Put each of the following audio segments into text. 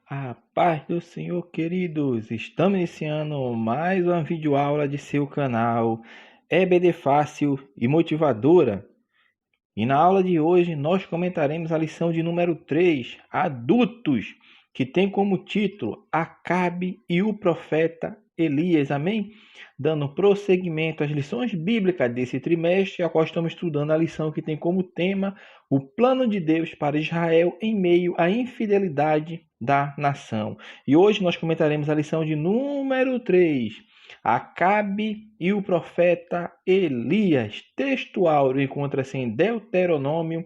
A paz do Senhor, queridos! Estamos iniciando mais uma videoaula de seu canal EBD Fácil e Motivadora. E na aula de hoje nós comentaremos a lição de número 3, Adultos, que tem como título Acabe e o profeta Elias. Amém? Dando prosseguimento às lições bíblicas desse trimestre, a qual estamos estudando a lição que tem como tema o plano de Deus para Israel em meio à infidelidade da nação. E hoje nós comentaremos a lição de número 3, Acabe e o profeta Elias. Texto áureo encontra-se em Deuteronômio,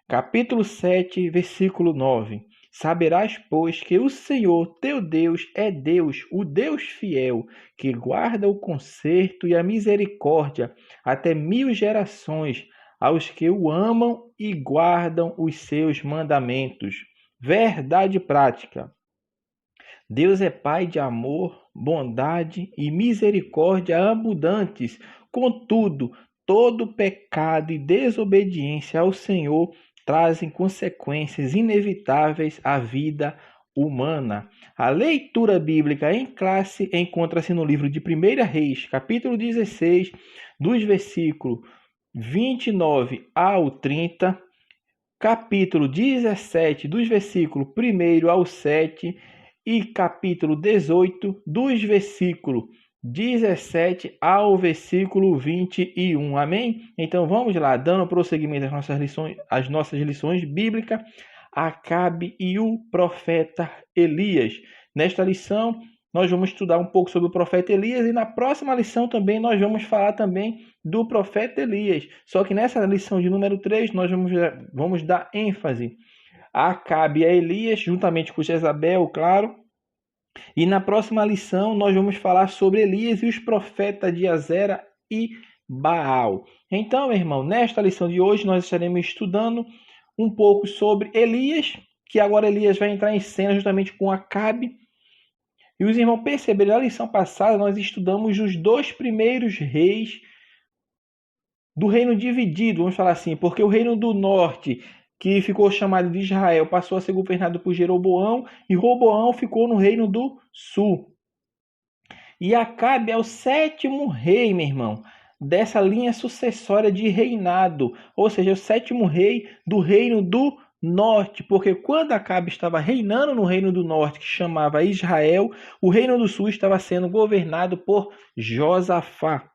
capítulo 7, versículo 9. Saberás, pois, que o Senhor teu Deus é Deus, o Deus fiel, que guarda o conserto e a misericórdia até 1000 gerações, aos que o amam e guardam os seus mandamentos. Verdade prática. Deus é Pai de amor, bondade e misericórdia abundantes. Contudo, todo pecado e desobediência ao Senhor trazem consequências inevitáveis à vida humana. A leitura bíblica em classe encontra-se no livro de 1 Reis, capítulo 16, dos versículos 29 ao 30, capítulo 17, dos versículos 1 ao 7, e capítulo 18, dos versículos 17 ao versículo 21. Amém? Então vamos lá, dando prosseguimento às nossas lições bíblicas, Acabe e o profeta Elias. Nesta lição, nós vamos estudar um pouco sobre o profeta Elias e na próxima lição também nós vamos falar também do profeta Elias. Só que nessa lição de número 3, nós vamos dar ênfase a Acabe e a Elias, juntamente com Jezabel, claro. E na próxima lição nós vamos falar sobre Elias e os profetas de Azera e Baal. Então, meu irmão, nesta lição de hoje nós estaremos estudando um pouco sobre Elias, que agora Elias vai entrar em cena justamente com Acabe. E os irmãos perceberam, na lição passada nós estudamos os 2 primeiros reis do reino dividido, vamos falar assim, porque o reino do norte, que ficou chamado de Israel, passou a ser governado por Jeroboão, e Roboão ficou no reino do sul. E Acabe é o 7º rei, meu irmão, dessa linha sucessória de reinado, ou seja, o 7º rei do reino do norte, porque quando Acabe estava reinando no reino do norte, que chamava Israel, o reino do sul estava sendo governado por Josafá.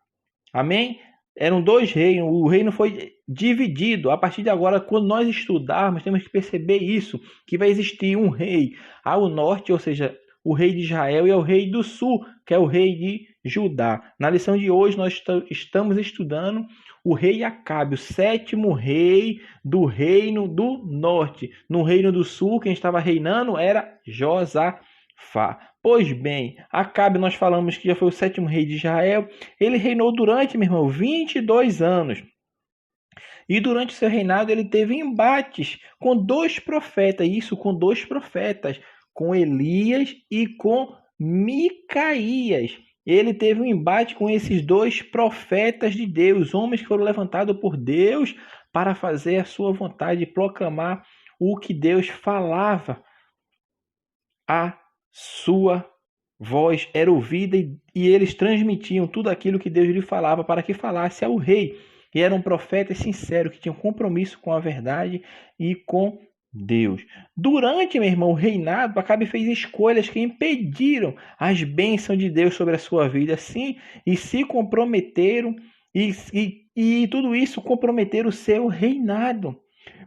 Amém? Eram 2 reinos, o reino foi dividido. A partir de agora, quando nós estudarmos, temos que perceber isso, que vai existir um rei ao norte, ou seja, o rei de Israel, e o rei do sul, que é o rei de Judá. Na lição de hoje, nós estamos estudando o rei Acabe, o 7º rei do reino do norte. No reino do sul, quem estava reinando era Josafá. Pois bem, Acabe, nós falamos que já foi o 7º rei de Israel. Ele reinou durante, meu irmão, 22 anos. E durante o seu reinado ele teve embates com 2 profetas, com Elias e com Micaías. Ele teve um embate com esses 2 profetas de Deus, homens que foram levantados por Deus para fazer a sua vontade e proclamar o que Deus falava. A sua voz era ouvida e eles transmitiam tudo aquilo que Deus lhe falava para que falasse ao rei. E eram profetas sinceros que tinham compromisso com a verdade e com Deus. Durante, meu irmão, o reinado, Acabe fez escolhas que impediram as bênçãos de Deus sobre a sua vida, sim, e se comprometeram, e tudo isso comprometeram o seu reinado.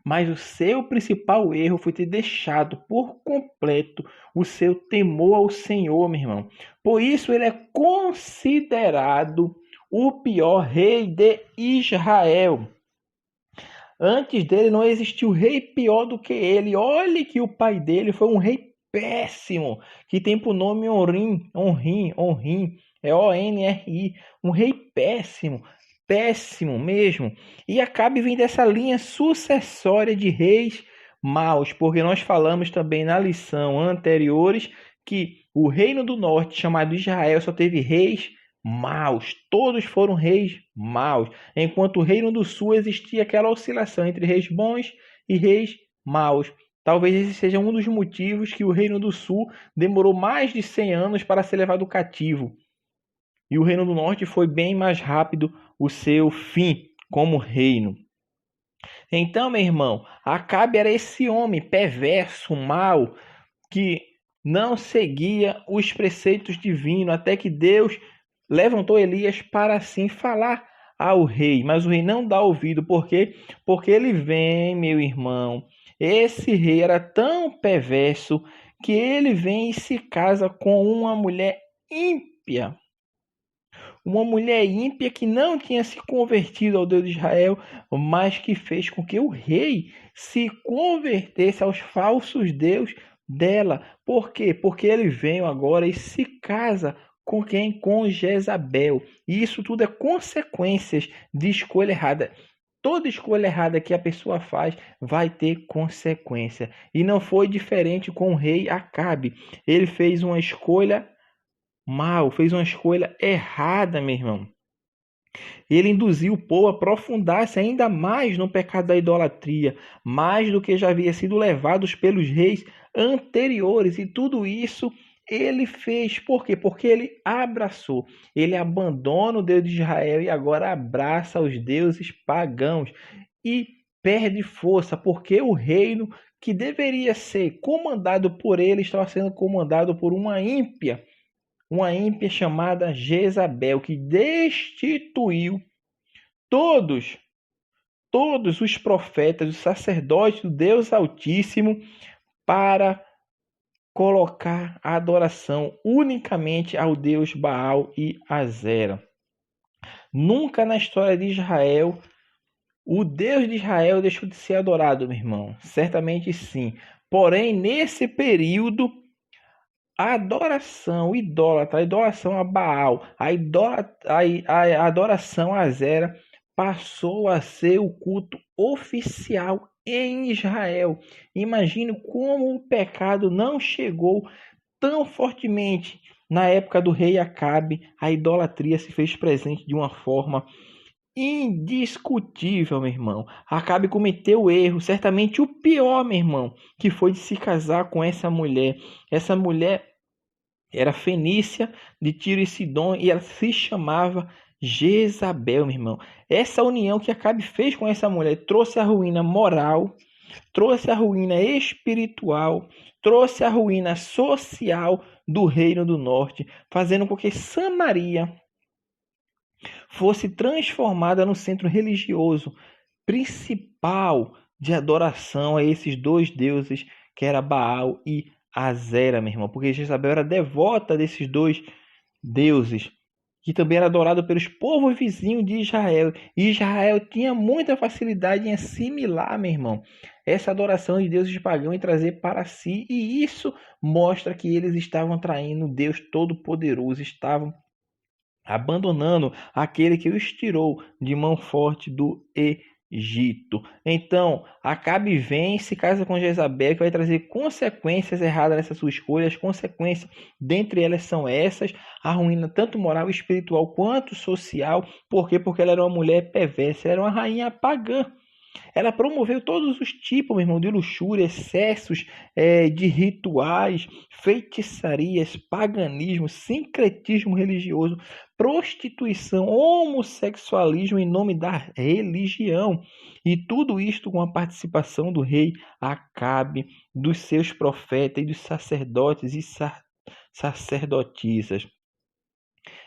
Mas o seu principal erro foi ter deixado por completo o seu temor ao Senhor, meu irmão. Por isso ele é considerado o pior rei de Israel. Antes dele não existiu rei pior do que ele. Olhe que o pai dele foi um rei péssimo, que tem por nome Onrim, é O-N-R-I, um rei péssimo mesmo. E Acabe vem dessa linha sucessória de reis maus, porque nós falamos também na lição anteriores que o reino do norte, chamado Israel, só teve reis maus, todos foram reis maus, enquanto o reino do sul existia aquela oscilação entre reis bons e reis maus. Talvez esse seja um dos motivos que o Reino do Sul demorou mais de 100 anos para ser levado cativo. E o Reino do Norte foi bem mais rápido o seu fim como reino. Então, meu irmão, Acabe era esse homem perverso, mau, que não seguia os preceitos divinos, até que Deus levantou Elias para assim falar ao rei. Mas o rei não dá ouvido, por quê? Porque ele vem, meu irmão, esse rei era tão perverso que ele vem e se casa com uma mulher ímpia. Uma mulher ímpia que não tinha se convertido ao Deus de Israel, mas que fez com que o rei se convertesse aos falsos deuses dela. Por quê? Porque ele veio agora e se casa com quem? Com Jezabel. E isso tudo é consequências de escolha errada. Toda escolha errada que a pessoa faz vai ter consequência. E não foi diferente com o rei Acabe. Ele fez uma escolha mal, fez uma escolha errada, meu irmão. Ele induziu o povo a aprofundar-se ainda mais no pecado da idolatria, mais do que já havia sido levados pelos reis anteriores. E tudo isso ele fez. Por quê? Porque ele abraçou. Ele abandona o Deus de Israel e agora abraça os deuses pagãos. E perde força, porque o reino que deveria ser comandado por ele estava sendo comandado por uma ímpia chamada Jezabel, que destituiu todos, todos os profetas, os sacerdotes do Deus Altíssimo para colocar a adoração unicamente ao Deus Baal e Azera. Nunca na história de Israel o Deus de Israel deixou de ser adorado, meu irmão. Certamente sim. Porém, nesse período, a adoração idólatra, a adoração a Baal, a adoração a Azera passou a ser o culto oficial em Israel. Imagine como o pecado não chegou tão fortemente. Na época do rei Acabe, a idolatria se fez presente de uma forma indiscutível, meu irmão. Acabe cometeu o erro, certamente o pior, meu irmão, que foi de se casar com essa mulher. Essa mulher era fenícia de Tiro e Sidom e ela se chamava Jezabel, meu irmão. Essa união que Acabe fez com essa mulher trouxe a ruína moral, trouxe a ruína espiritual, trouxe a ruína social do Reino do Norte, fazendo com que Samaria fosse transformada no centro religioso principal de adoração a esses dois deuses, que era Baal e Azera, meu irmão, porque Jezabel era devota desses dois deuses, que também era adorado pelos povos vizinhos de Israel. E Israel tinha muita facilidade em assimilar, meu irmão, essa adoração de deuses pagãos e trazer para si. E isso mostra que eles estavam traindo Deus Todo-Poderoso, estavam abandonando aquele que os tirou de mão forte do Egito. Então, Acabe vem, se casa com Jezabel, que vai trazer consequências erradas nessa sua escolha. As consequências, dentre elas, são essas: a ruína tanto moral, espiritual quanto social. Por quê? Porque ela era uma mulher perversa, ela era uma rainha pagã. Ela promoveu todos os tipos, meu irmão, de luxúria, excessos de rituais, feitiçarias, paganismo, sincretismo religioso, prostituição, homossexualismo em nome da religião. E tudo isto com a participação do rei Acabe, dos seus profetas e dos sacerdotes e sacerdotisas.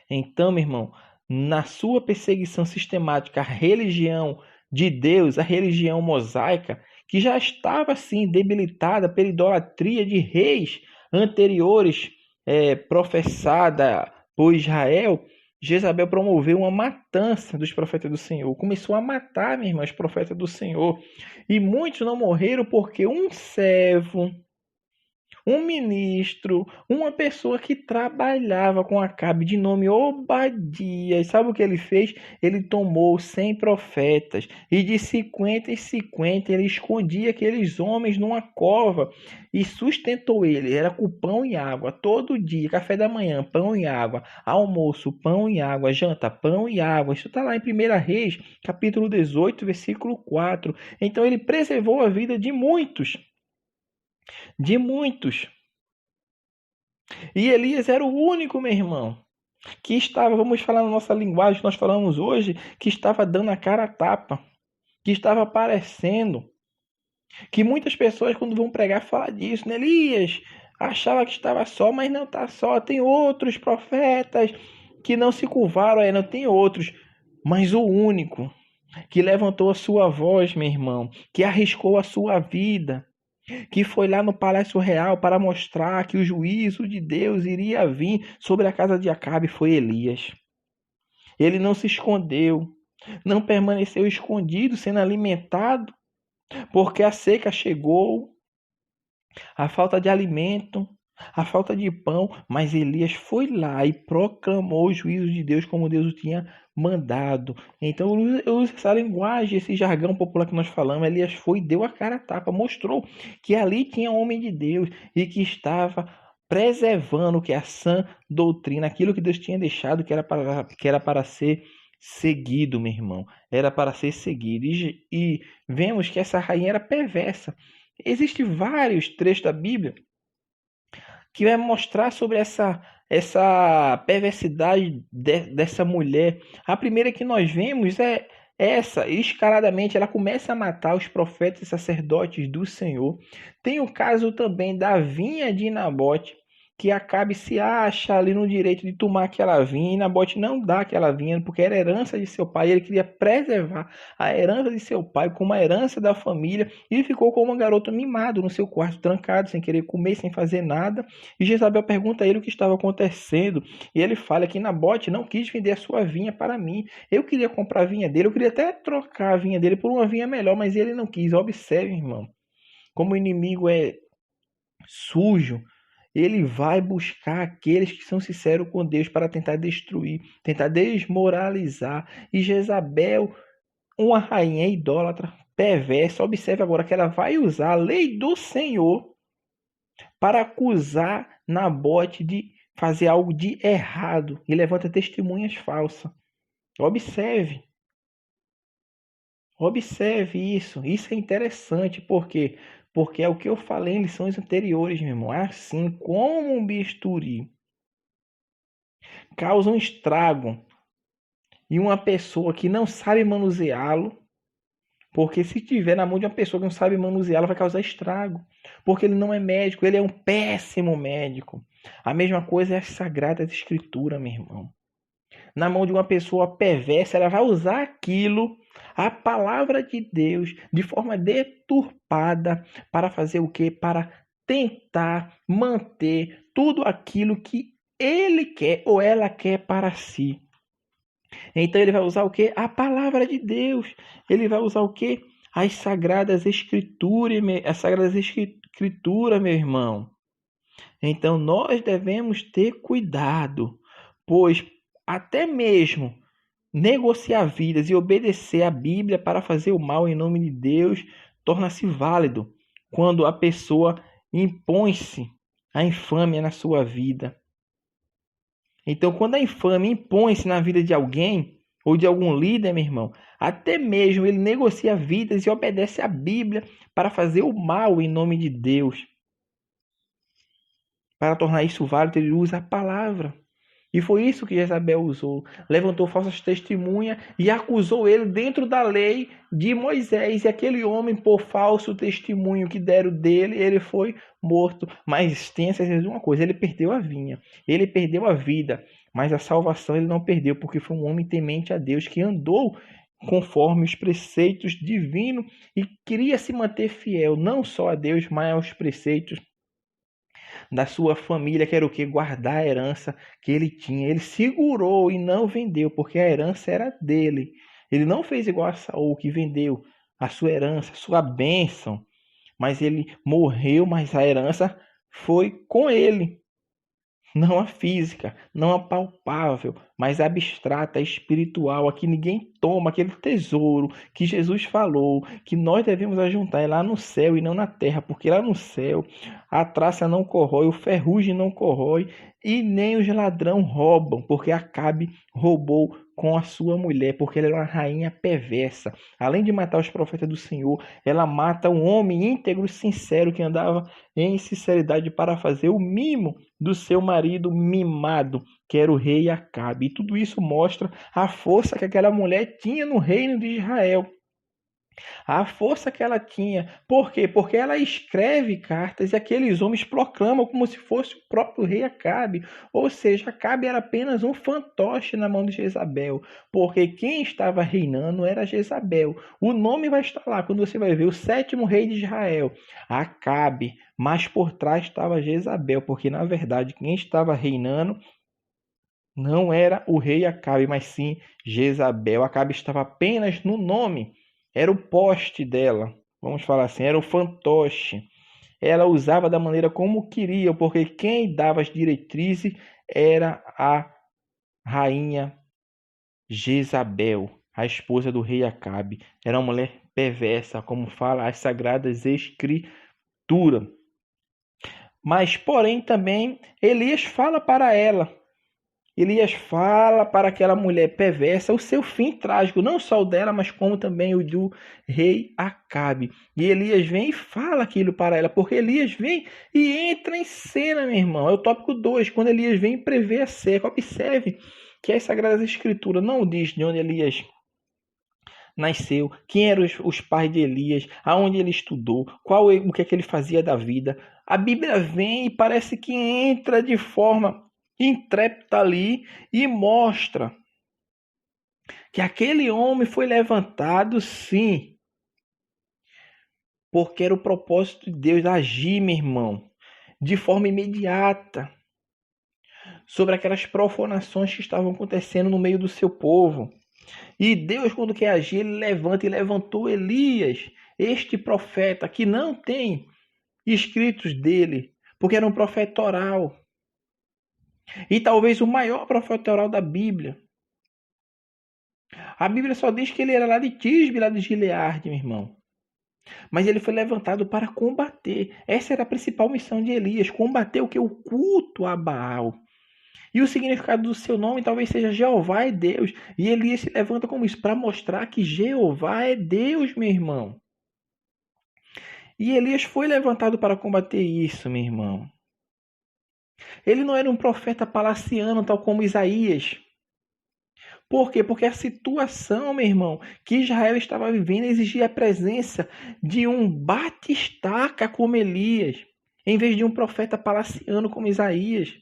Então, meu irmão, na sua perseguição sistemática à religião de Deus, a religião mosaica, que já estava assim debilitada pela idolatria de reis anteriores professada por Israel, Jezabel promoveu uma matança dos profetas do Senhor. Começou a matar, minha irmã, os profetas do Senhor. E muitos não morreram porque um servo, um ministro, uma pessoa que trabalhava com Acabe de nome Obadias, sabe o que ele fez? Ele tomou 100 profetas e de 50 em 50 ele escondia aqueles homens numa cova e sustentou ele. Era com pão e água todo dia, café da manhã, pão e água, almoço, pão e água, janta, pão e água. Isso está lá em 1 Reis, capítulo 18, versículo 4. Então ele preservou a vida de muitos. de muitos. E Elias era o único, meu irmão, que estava, vamos falar na nossa linguagem que nós falamos hoje, que estava dando a cara a tapa, que estava aparecendo. Que muitas pessoas, quando vão pregar, falam disso, né? Elias achava que estava só, mas não está só. Tem outros profetas que não se curvaram, não tem outros. Mas o único que levantou a sua voz, meu irmão, que arriscou a sua vida, que foi lá no Palácio Real para mostrar que o juízo de Deus iria vir sobre a casa de Acabe, foi Elias. Ele não se escondeu, não permaneceu escondido, sendo alimentado, porque a seca chegou, a falta de alimento, a falta de pão, mas Elias foi lá e proclamou o juízo de Deus como Deus o tinha mandado. Então eu uso essa linguagem, esse jargão popular que nós falamos. Elias foi e deu a cara a tapa, mostrou que ali tinha homem de Deus e que estava preservando que a sã doutrina, aquilo que Deus tinha deixado que era para ser seguido, meu irmão. Era para ser seguido. E vemos que essa rainha era perversa. Existem vários trechos da Bíblia que vai mostrar sobre essa perversidade dessa mulher. A primeira que nós vemos é essa, escaladamente, ela começa a matar os profetas e sacerdotes do Senhor. Tem o caso também da vinha de Nabote, que Acabe se acha ali no direito de tomar aquela vinha, e Nabote não dá aquela vinha, porque era herança de seu pai, ele queria preservar a herança de seu pai como a herança da família, e ficou como um garoto mimado no seu quarto, trancado, sem querer comer, sem fazer nada. E Jezabel pergunta a ele o que estava acontecendo, e ele fala que Nabote não quis vender a sua vinha para mim, eu queria comprar a vinha dele, eu queria até trocar a vinha dele por uma vinha melhor, mas ele não quis. Observe, irmão, como o inimigo é sujo. Ele vai buscar aqueles que são sinceros com Deus para tentar destruir, tentar desmoralizar. E Jezabel, uma rainha idólatra, perversa, observe agora que ela vai usar a lei do Senhor para acusar Nabote de fazer algo de errado e levanta testemunhas falsas. Observe. Observe isso. Isso é interessante, por quê? Porque é o que eu falei em lições anteriores, meu irmão. Assim como um bisturi causa um estrago em uma pessoa que não sabe manuseá-lo, porque se tiver na mão de uma pessoa que não sabe manuseá-lo, vai causar estrago. Porque ele não é médico, ele é um péssimo médico. A mesma coisa é as Sagradas Escrituras, meu irmão. Na mão de uma pessoa perversa, ela vai usar aquilo, a palavra de Deus, de forma deturpada, para fazer o quê? Para tentar manter tudo aquilo que ele quer ou ela quer para si. Então ele vai usar o quê? A palavra de Deus. Ele vai usar o quê? As Sagradas Escrituras, meu irmão. Então nós devemos ter cuidado, pois até mesmo negociar vidas e obedecer à Bíblia para fazer o mal em nome de Deus torna-se válido quando a pessoa impõe-se a infâmia na sua vida. Então, quando a infâmia impõe-se na vida de alguém ou de algum líder, meu irmão, até mesmo ele negocia vidas e obedece à Bíblia para fazer o mal em nome de Deus. Para tornar isso válido, ele usa a palavra. E foi isso que Jezabel usou. Levantou falsas testemunhas e acusou ele dentro da lei de Moisés. E aquele homem, por falso testemunho que deram dele, ele foi morto. Mas tenha certeza de uma coisa, ele perdeu a vinha. Ele perdeu a vida. Mas a salvação ele não perdeu, porque foi um homem temente a Deus que andou conforme os preceitos divinos e queria se manter fiel, não só a Deus, mas aos preceitos da sua família, que era o que? Guardar a herança que ele tinha. Ele segurou e não vendeu, porque a herança era dele. Ele não fez igual a Saul, que vendeu a sua herança, a sua bênção. Mas ele morreu, mas a herança foi com ele. Não a física, não a palpável, mas a abstrata, a espiritual, a que ninguém toma, aquele tesouro que Jesus falou, que nós devemos ajuntar é lá no céu e não na terra, porque lá no céu a traça não corrói, o ferrugem não corrói e nem os ladrão roubam, porque Acabe roubou com a sua mulher, porque ela era uma rainha perversa. Além de matar os profetas do Senhor, ela mata um homem íntegro, sincero, que andava em sinceridade para fazer o mimo do seu marido mimado, que era o rei Acabe. E tudo isso mostra a força que aquela mulher tinha no reino de Israel. A força que ela tinha. Por quê? Porque ela escreve cartas e aqueles homens proclamam como se fosse o próprio rei Acabe. Ou seja, Acabe era apenas um fantoche na mão de Jezabel. Porque quem estava reinando era Jezabel. O nome vai estar lá quando você vai ver o 7º rei de Israel, Acabe. Mas por trás estava Jezabel, porque na verdade quem estava reinando não era o rei Acabe, mas sim Jezabel. Acabe estava apenas no nome. Era o poste dela, vamos falar assim, era o fantoche. Ela usava da maneira como queria, porque quem dava as diretrizes era a rainha Jezabel, a esposa do rei Acabe. Era uma mulher perversa, como fala as sagradas escrituras. Mas, porém, também Elias fala para ela. Elias fala para aquela mulher perversa o seu fim trágico, não só o dela, mas como também o do rei Acabe. E Elias vem e fala aquilo para ela, porque Elias vem e entra em cena, meu irmão. É o tópico 2, quando Elias vem e prevê a seca. Observe que as Sagradas Escrituras não diz de onde Elias nasceu, quem eram os pais de Elias, aonde ele estudou, o que é que ele fazia da vida. A Bíblia vem e parece que entra de forma intrépida ali e mostra que aquele homem foi levantado, sim, porque era o propósito de Deus agir, meu irmão, de forma imediata sobre aquelas profanações que estavam acontecendo no meio do seu povo. E Deus, quando quer agir, ele levanta e levantou Elias, este profeta que não tem escritos dele, porque era um profeta oral. E talvez o maior profeta oral da Bíblia. A Bíblia só diz que ele era lá de Tisbe, lá de Gileade, meu irmão. Mas ele foi levantado para combater. Essa era a principal missão de Elias, combater o que? O culto a Baal. E o significado do seu nome talvez seja Jeová é Deus. E Elias se levanta como isso, para mostrar que Jeová é Deus, meu irmão. E Elias foi levantado para combater isso, meu irmão. Ele não era um profeta palaciano, tal como Isaías. Por quê? Porque a situação, meu irmão, que Israel estava vivendo exigia a presença de um batistaca como Elias, em vez de um profeta palaciano como Isaías.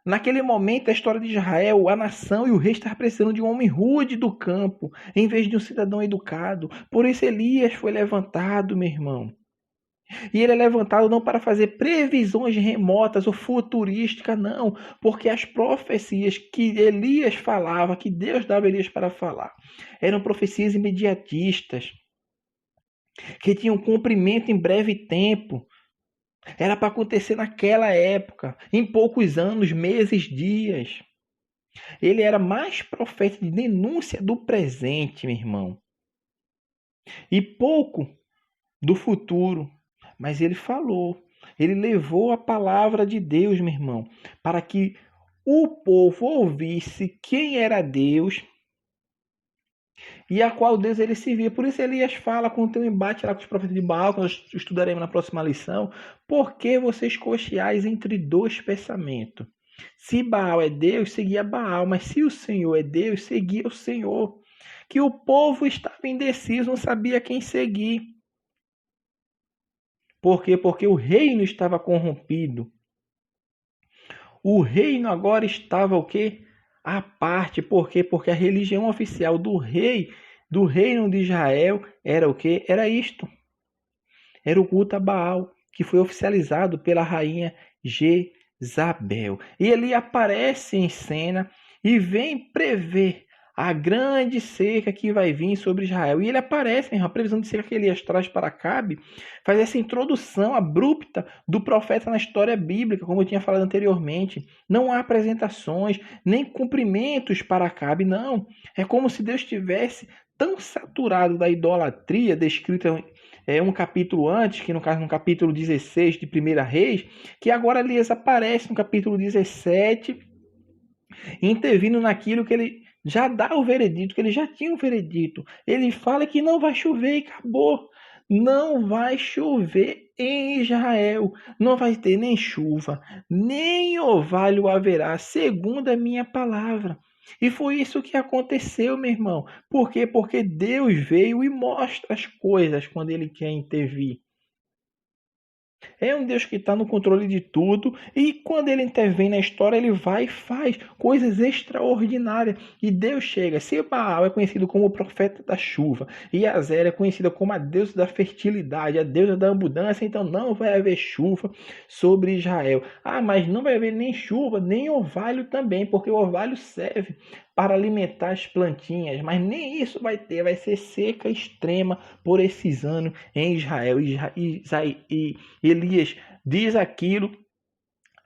Naquele momento, a história de Israel, a nação e o rei estavam precisando de um homem rude do campo, em vez de um cidadão educado. Por isso Elias foi levantado, meu irmão. E ele é levantado não para fazer previsões remotas ou futurísticas, não. Porque as profecias que Elias falava, que Deus dava a Elias para falar, eram profecias imediatistas, que tinham cumprimento em breve tempo. Era para acontecer naquela época, em poucos anos, meses, dias. Ele era mais profeta de denúncia do presente, meu irmão. E pouco do futuro. Mas ele falou. Ele levou a palavra de Deus, meu irmão, para que o povo ouvisse quem era Deus e a qual Deus ele servia. Por isso Elias fala quando tem um embate lá com os profetas de Baal, que nós estudaremos na próxima lição, por que vocês cocheais entre dois pensamentos? Se Baal é Deus, seguia Baal, mas se o Senhor é Deus, seguia o Senhor. Que o povo estava indeciso, não sabia quem seguir. Por quê? Porque o reino estava corrompido. O reino agora estava o quê? À parte. Por quê? Porque a religião oficial do rei, do reino de Israel, era o quê? Era isto. Era o culto a Baal, que foi oficializado pela rainha Jezabel. E ele aparece em cena e vem prever a grande seca que vai vir sobre Israel. E ele aparece, a previsão de seca que Elias traz para Acabe, faz essa introdução abrupta do profeta na história bíblica, como eu tinha falado anteriormente. Não há apresentações, nem cumprimentos para Acabe, não. É como se Deus estivesse tão saturado da idolatria descrita um capítulo antes, que no caso no capítulo 16 de 1 Reis, que agora Elias aparece no capítulo 17, intervindo naquilo que ele já dá o veredito, que ele já tinha o veredito. Ele fala que não vai chover e acabou. Não vai chover em Israel. Não vai ter nem chuva, nem orvalho haverá, segundo a minha palavra. E foi isso que aconteceu, meu irmão. Por quê? Porque Deus veio e mostra as coisas quando ele quer intervir. É um Deus que está no controle de tudo e quando ele intervém na história, ele vai e faz coisas extraordinárias. E Deus chega. Se Baal é conhecido como o profeta da chuva e Azera é conhecida como a deusa da fertilidade, a deusa da abundância, então não vai haver chuva sobre Israel. Ah, mas não vai haver nem chuva, nem orvalho também, porque o orvalho serve para alimentar as plantinhas, mas nem isso vai ter, vai ser seca extrema por esses anos em Israel. E Elias diz aquilo,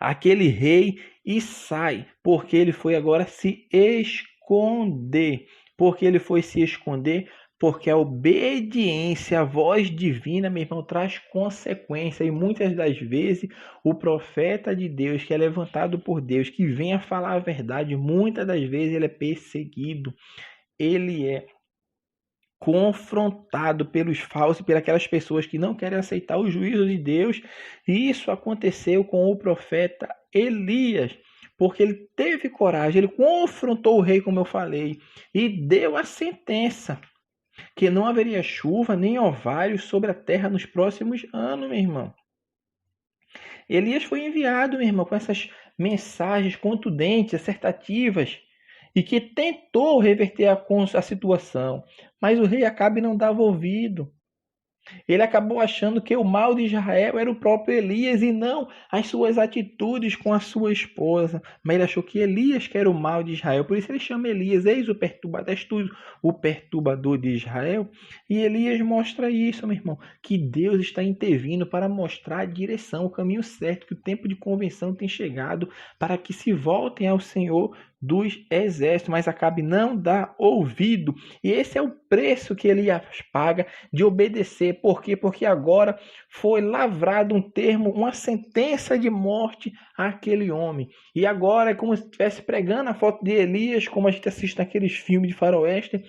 aquele rei, e sai, porque ele foi agora se esconder. Porque ele foi se esconder, porque a obediência à voz divina, meu irmão, traz consequência. E muitas das vezes o profeta de Deus, que é levantado por Deus, que vem a falar a verdade, muitas das vezes ele é perseguido. Ele é confrontado pelos falsos, por aquelas pessoas que não querem aceitar o juízo de Deus. E isso aconteceu com o profeta Elias, porque ele teve coragem, ele confrontou o rei, como eu falei, e deu a sentença que não haveria chuva nem orvalho sobre a terra nos próximos anos, meu irmão. Elias foi enviado, meu irmão, com essas mensagens contundentes, assertativas, e que tentou reverter a situação, mas o rei Acabe não dava ouvido. Ele acabou achando que o mal de Israel era o próprio Elias e não as suas atitudes com a sua esposa. Mas ele achou que Elias que era o mal de Israel. Por isso ele chama Elias, eis o perturbador de Israel. E Elias mostra isso, meu irmão, que Deus está intervindo para mostrar a direção, o caminho certo, que o tempo de convenção tem chegado para que se voltem ao Senhor dos exércitos, mas Acabe não dá ouvido. E esse é o preço que Elias paga de obedecer. Por quê? Porque agora foi lavrado um termo, uma sentença de morte àquele homem. E agora é como se estivesse pregando a foto de Elias, como a gente assiste naqueles filmes de faroeste,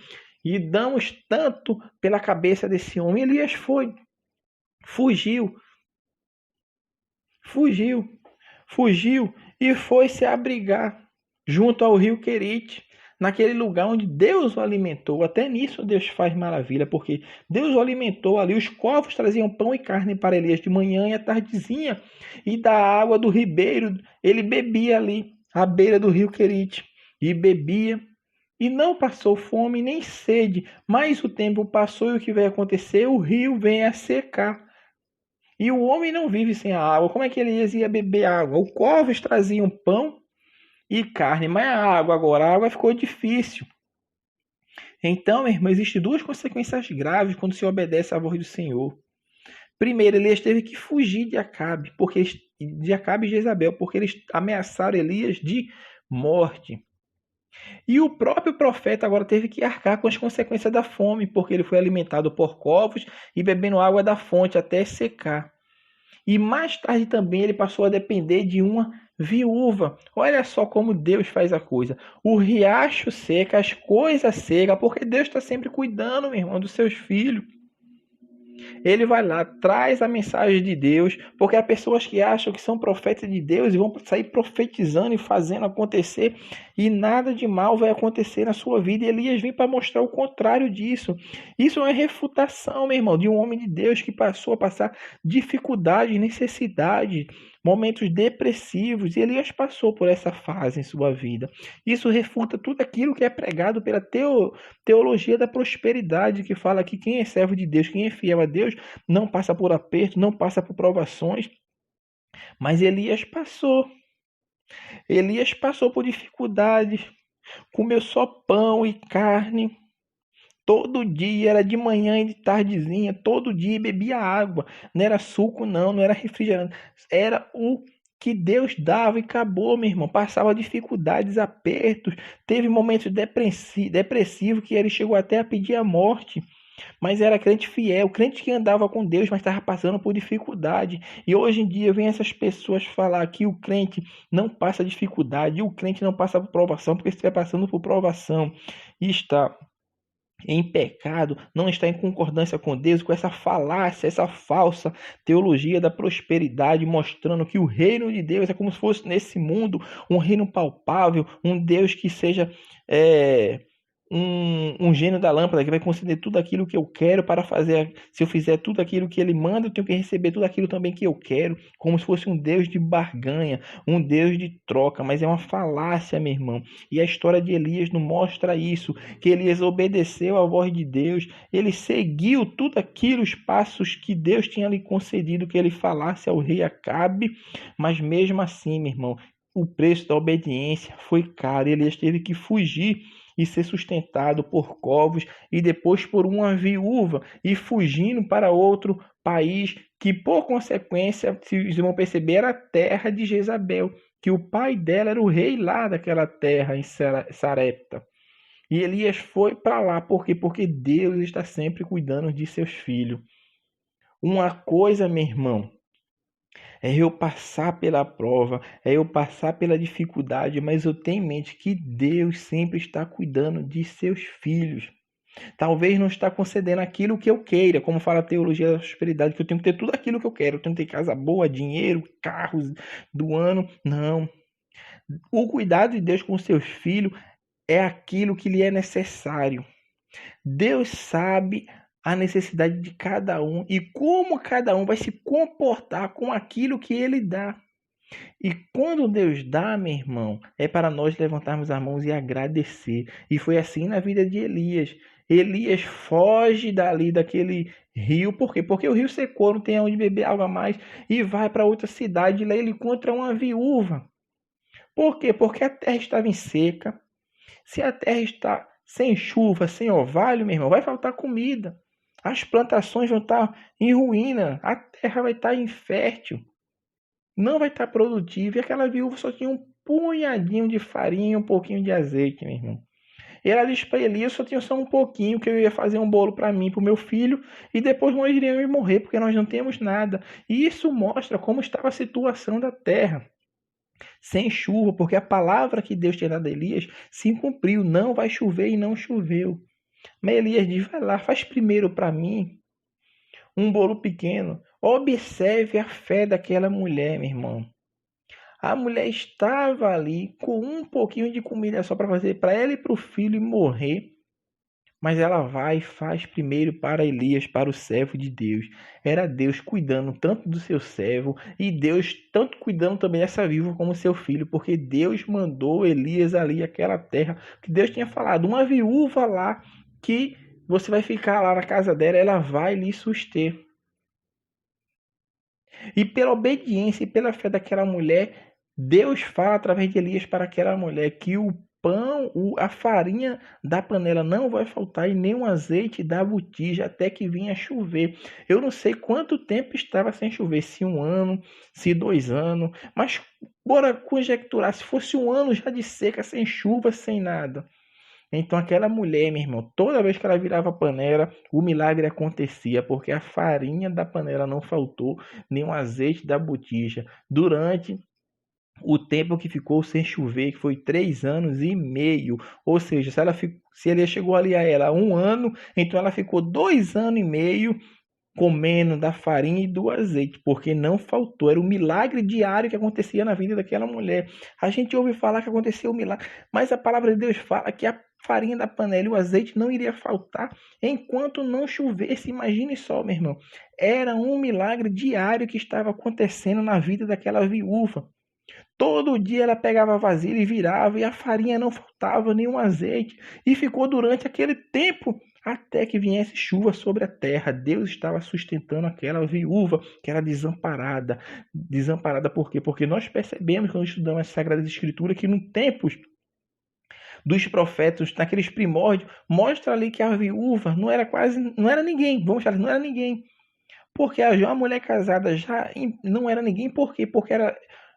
e damos tanto pela cabeça desse homem. Elias fugiu e foi se abrigar junto ao rio Querite, naquele lugar onde Deus o alimentou. Até nisso Deus faz maravilha, porque Deus o alimentou ali. Os corvos traziam pão e carne para Elias de manhã e à tardezinha, e da água do ribeiro ele bebia ali, à beira do rio Querite, e bebia, e não passou fome nem sede. Mas o tempo passou e o que vai acontecer? O rio vem a secar. E o homem não vive sem a água. Como é que ele ia beber água? Os corvos traziam pão e carne, mas a água ficou difícil. Então, meu irmão, existem duas consequências graves quando se obedece à voz do Senhor. Primeiro, Elias teve que fugir de Acabe e Jezabel, porque eles ameaçaram Elias de morte. E o próprio profeta agora teve que arcar com as consequências da fome, porque ele foi alimentado por corvos e bebendo água da fonte até secar. E mais tarde também ele passou a depender de uma viúva. Olha só como Deus faz a coisa. O riacho seca, as coisas secam, porque Deus está sempre cuidando, meu irmão, dos seus filhos. Ele vai lá, traz a mensagem de Deus, porque há pessoas que acham que são profetas de Deus e vão sair profetizando e fazendo acontecer, e nada de mal vai acontecer na sua vida. E Elias vem para mostrar o contrário disso. Isso é uma refutação, meu irmão, de um homem de Deus que passou a passar dificuldade, necessidade, momentos depressivos, e Elias passou por essa fase em sua vida. Isso refuta tudo aquilo que é pregado pela teologia da prosperidade, que fala que quem é servo de Deus, quem é fiel a Deus, não passa por aperto, não passa por provações. Mas Elias passou por dificuldades, comeu só pão e carne. Todo dia, era de manhã e de tardezinha, todo dia bebia água. Não era suco, não era refrigerante. Era o que Deus dava e acabou, meu irmão. Passava dificuldades, apertos. Teve momentos depressivos que ele chegou até a pedir a morte. Mas era crente fiel, crente que andava com Deus, mas estava passando por dificuldade. E hoje em dia vem essas pessoas falar que o crente não passa dificuldade, o crente não passa por provação, porque estiver passando por provação e está em pecado, não está em concordância com Deus, com essa falácia, essa falsa teologia da prosperidade, mostrando que o reino de Deus é como se fosse nesse mundo um reino palpável, um Deus que seja um gênio da lâmpada, que vai conceder tudo aquilo que eu quero para fazer. Se eu fizer tudo aquilo que ele manda, eu tenho que receber tudo aquilo também que eu quero, como se fosse um Deus de barganha, um Deus de troca, mas é uma falácia, meu irmão. E a história de Elias não mostra isso, que Elias obedeceu à voz de Deus, ele seguiu tudo aquilo, os passos que Deus tinha lhe concedido que ele falasse ao rei Acabe, mas mesmo assim, meu irmão, o preço da obediência foi caro, Elias teve que fugir e ser sustentado por povos e depois por uma viúva e fugindo para outro país que, por consequência, se vão perceber, era a terra de Jezabel, que o pai dela era o rei lá daquela terra, em Sarepta. E Elias foi para lá, por quê? Porque Deus está sempre cuidando de seus filhos. Uma coisa, meu irmão, é eu passar pela prova, é eu passar pela dificuldade, mas eu tenho em mente que Deus sempre está cuidando de seus filhos. Talvez não está concedendo aquilo que eu queira, como fala a teologia da prosperidade, que eu tenho que ter tudo aquilo que eu quero. Eu tenho que ter casa boa, dinheiro, carros do ano. Não. O cuidado de Deus com seus filhos é aquilo que lhe é necessário. Deus sabe a necessidade de cada um e como cada um vai se comportar com aquilo que ele dá. E quando Deus dá, meu irmão, é para nós levantarmos as mãos e agradecer. E foi assim na vida de Elias. Elias foge dali daquele rio, por quê? Porque o rio secou, não tem onde beber água mais, e vai para outra cidade, e lá ele encontra uma viúva. Por quê? Porque a terra estava em seca. Se a terra está sem chuva, sem orvalho, meu irmão, vai faltar comida. As plantações vão estar em ruína, a terra vai estar infértil, não vai estar produtiva. E aquela viúva só tinha um punhadinho de farinha, um pouquinho de azeite, meu irmão. E ela disse para Elias: só tinha só um pouquinho, que eu ia fazer um bolo para mim, para o meu filho, e depois nós iríamos morrer, porque nós não temos nada. E isso mostra como estava a situação da terra. Sem chuva, porque a palavra que Deus tinha dado a Elias se cumpriu. Não vai chover e não choveu. Mas Elias diz: vai lá, faz primeiro para mim um bolo pequeno. Observe a fé daquela mulher, meu irmão. A mulher estava ali com um pouquinho de comida só para fazer para ela e para o filho e morrer. Mas ela vai e faz primeiro para Elias, para o servo de Deus. Era Deus cuidando tanto do seu servo e Deus tanto cuidando também dessa viúva como seu filho, porque Deus mandou Elias ali àquela terra, que Deus tinha falado, uma viúva lá que você vai ficar lá na casa dela, ela vai lhe suster. E pela obediência e pela fé daquela mulher, Deus fala através de Elias para aquela mulher que o pão, a farinha da panela não vai faltar e nem o azeite da botija até que vinha chover. Eu não sei quanto tempo estava sem chover, se 1 ano, se 2 anos, mas bora conjecturar, se fosse 1 ano já de seca, sem chuva, sem nada. Então aquela mulher, meu irmão, toda vez que ela virava a panela, o milagre acontecia, porque a farinha da panela não faltou, nem o azeite da botija. Durante o tempo que ficou sem chover, que foi 3 anos e meio. Ou seja, se ele chegou ali a ela 1 ano, então ela ficou 2 anos e meio comendo da farinha e do azeite, porque não faltou. Era um milagre diário que acontecia na vida daquela mulher. A gente ouve falar que aconteceu um milagre, mas a palavra de Deus fala que a farinha da panela e o azeite não iria faltar enquanto não chovesse. Imagine só, meu irmão. Era um milagre diário que estava acontecendo na vida daquela viúva. Todo dia ela pegava a vasilha e virava, e a farinha não faltava, nem o azeite. E ficou durante aquele tempo até que viesse chuva sobre a terra. Deus estava sustentando aquela viúva que era desamparada. Desamparada por quê? Porque nós percebemos, quando estudamos as Sagradas Escrituras, que no tempo dos profetas, naqueles primórdios, mostra ali que a viúva não era ninguém. Vamos falar, não era ninguém. Porque uma mulher casada já não era ninguém, por quê? Porque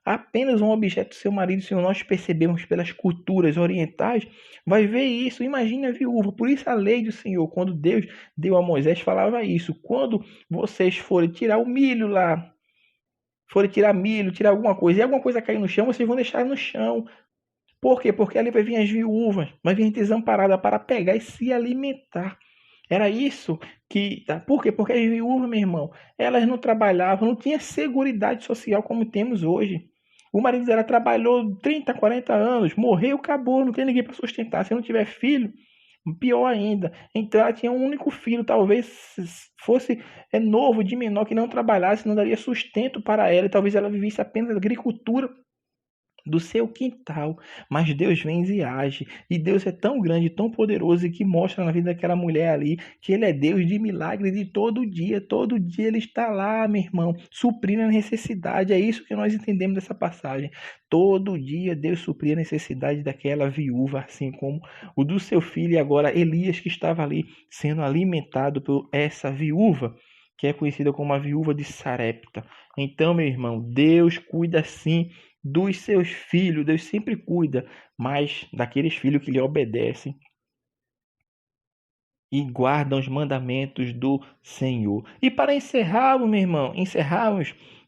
apenas um objeto do seu marido, se nós percebemos pelas culturas orientais, vai ver isso. Imagine a viúva. Por isso a lei do Senhor, quando Deus deu a Moisés, falava isso. Quando vocês forem tirar o milho lá, forem tirar milho, tirar alguma coisa, e alguma coisa cair no chão, vocês vão deixar no chão. Por quê? Porque ali vai vir as viúvas, vai vir desamparada para pegar e se alimentar. Era isso que... Por quê? Porque as viúvas, meu irmão, elas não trabalhavam, não tinha seguridade social como temos hoje. O marido dela trabalhou 30, 40 anos, morreu, acabou, não tem ninguém para sustentar. Se não tiver filho, pior ainda. Então ela tinha um único filho, talvez fosse novo, de menor, que não trabalhasse, não daria sustento para ela. E talvez ela vivesse apenas da agricultura do seu quintal, mas Deus vem e age, e Deus é tão grande, tão poderoso, e que mostra na vida daquela mulher ali, que Ele é Deus de milagre de todo dia Ele está lá, meu irmão, suprindo a necessidade. É isso que nós entendemos dessa passagem. Todo dia Deus supria a necessidade daquela viúva, assim como o do seu filho, e agora Elias, que estava ali sendo alimentado por essa viúva, que é conhecida como a viúva de Sarepta. Então, meu irmão, Deus cuida sim dos seus filhos, Deus sempre cuida, mas daqueles filhos que lhe obedecem e guardam os mandamentos do Senhor. E para encerrarmos, meu irmão,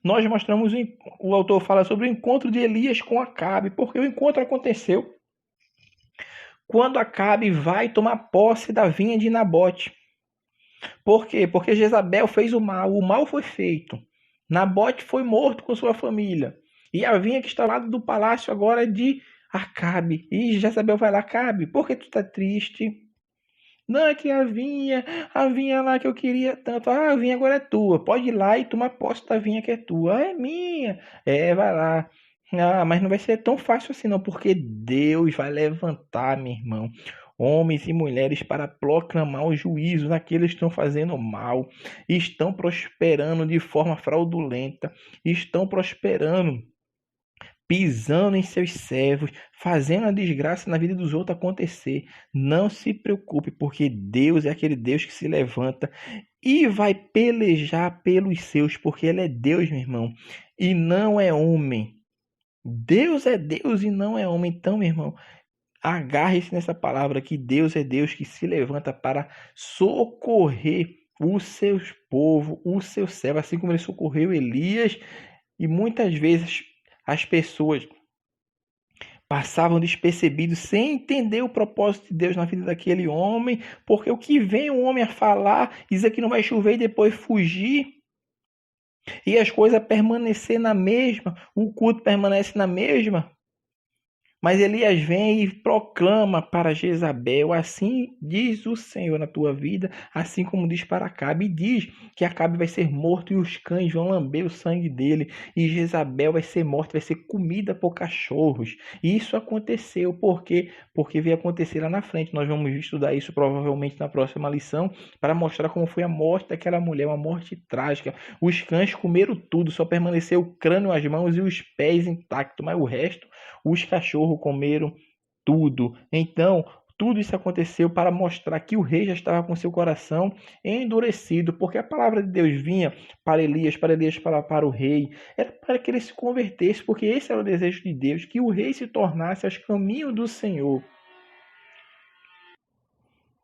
nós mostramos, o autor fala sobre o encontro de Elias com Acabe, porque o encontro aconteceu quando Acabe vai tomar posse da vinha de Nabote. Por quê? Porque Jezabel fez o mal foi feito. Nabote foi morto com sua família. E a vinha que está lá do palácio agora é de Acabe. E Jezabel vai lá: Acabe, por que tu está triste? Não, é que a vinha lá que eu queria tanto. Ah, a vinha agora é tua. Pode ir lá e tomar posse da vinha que é tua. Ah, é minha. Vai lá. Ah, mas não vai ser tão fácil assim não, porque Deus vai levantar, meu irmão, homens e mulheres para proclamar o juízo naqueles que estão fazendo mal, estão prosperando de forma fraudulenta, estão prosperando, pisando em seus servos, fazendo a desgraça na vida dos outros acontecer. Não se preocupe, porque Deus é aquele Deus que se levanta e vai pelejar pelos seus, porque Ele é Deus, meu irmão, e não é homem. Deus é Deus e não é homem. Então, meu irmão, agarre-se nessa palavra, que Deus é Deus que se levanta para socorrer o seu povo, o seu servo, assim como Ele socorreu Elias. E muitas vezes as pessoas passavam despercebidos sem entender o propósito de Deus na vida daquele homem, porque o que vem o homem a falar, dizer que não vai chover e depois fugir, e as coisas permanecer na mesma, o culto permanece na mesma. Mas Elias vem e proclama para Jezabel: assim diz o Senhor na tua vida, assim como diz para Acabe. E diz que Acabe vai ser morto e os cães vão lamber o sangue dele. E Jezabel vai ser morta, vai ser comida por cachorros. E isso aconteceu porque veio acontecer lá na frente. Nós vamos estudar isso provavelmente na próxima lição, para mostrar como foi a morte daquela mulher, uma morte trágica. Os cães comeram tudo, só permaneceu o crânio, as mãos e os pés intactos, mas o resto, os cachorros comeram tudo. Então, tudo isso aconteceu para mostrar que o rei já estava com seu coração endurecido, porque a palavra de Deus vinha para Elias para o rei, era para que ele se convertesse, porque esse era o desejo de Deus, que o rei se tornasse aos caminhos do Senhor.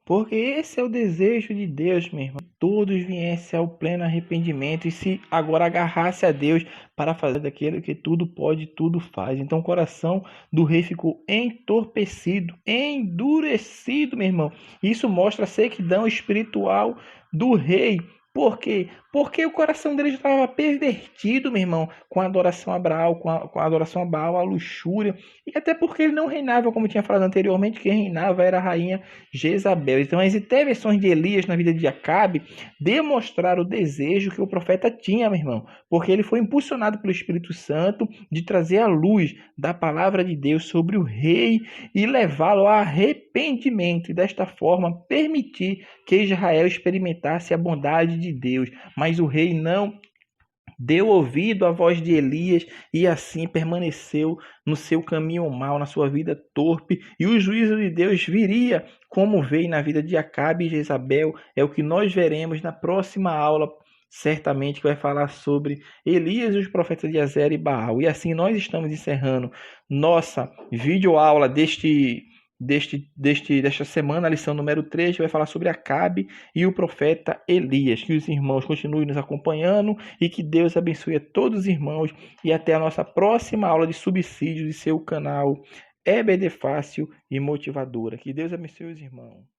Porque esse é o desejo de Deus, meu irmão. Todos viessem ao pleno arrependimento e se agora agarrasse a Deus para fazer daquele que tudo pode, tudo faz. Então o coração do rei ficou entorpecido, endurecido, meu irmão. Isso mostra a sequidão espiritual do rei. Por quê? Porque o coração dele já estava pervertido, meu irmão, com a adoração a Baal, com a adoração a Baal, a luxúria. E até porque ele não reinava, como tinha falado anteriormente, quem reinava era a rainha Jezabel. Então as intervenções de Elias na vida de Acabe demonstraram o desejo que o profeta tinha, meu irmão. Porque ele foi impulsionado pelo Espírito Santo de trazer a luz da palavra de Deus sobre o rei e levá-lo a arrependimento. E desta forma permitir que Israel experimentasse a bondade de Deus. Mas o rei não deu ouvido à voz de Elias e assim permaneceu no seu caminho mau, na sua vida torpe, e o juízo de Deus viria como veio na vida de Acabe e Jezabel. É o que nós veremos na próxima aula, certamente que vai falar sobre Elias e os profetas de Azer e Baal. E assim nós estamos encerrando nossa videoaula desta semana, a lição número 3, que vai falar sobre Acabe e o profeta Elias. Que os irmãos continuem nos acompanhando e que Deus abençoe a todos os irmãos e até a nossa próxima aula de subsídios de seu canal EBD Fácil e Motivadora. Que Deus abençoe os irmãos.